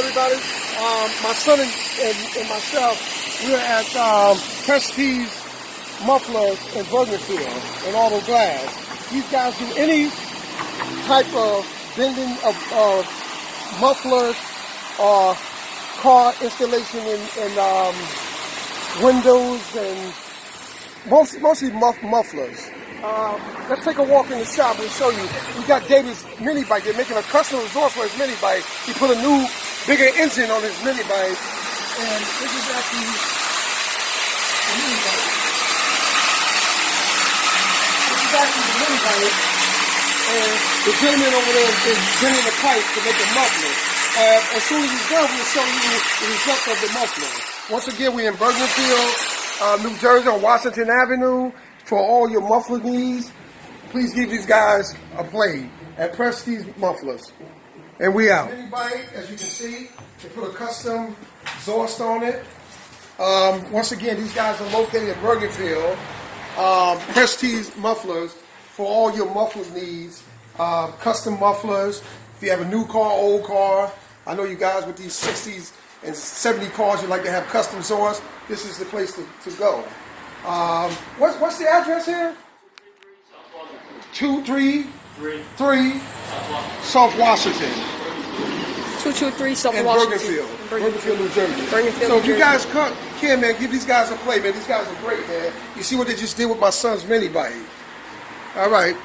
everybody. My son and myself, we're at Prestige Muffler in Bergenfield in Auto Glass. These guys do any type of bending of mufflers or car installation in windows and mostly mufflers. Let's take a walk in the shop and show you. We got David's minibike. They're making a custom exhaust for his minibike. He put a new, bigger engine on his minibike. And this is actually the minibike. This is actually the minibike. And the gentleman over there is bending the pipe to make a muffler. As soon as he's done, we'll show you the result of the muffler. Once again, we're in Bergenfield, New Jersey on Washington Avenue. For all your muffler needs, please give these guys a play at Prestige Mufflers. And we out. Minibike, as you can see, they put a custom exhaust on it. Once again, these guys are located in Bergenfield. Prestige Mufflers for all your muffler needs. Custom mufflers. If you have a new car, old car. I know you guys with these 60s and 70 cars, you like to have custom exhaust. This is the place to go. What's the address here? 233 South Washington. 223 South in Washington. Bergenfield, New Jersey. So if you guys can, man, give these guys a play, man. These guys are great, man. You see what they just did with my son's minibike. All right.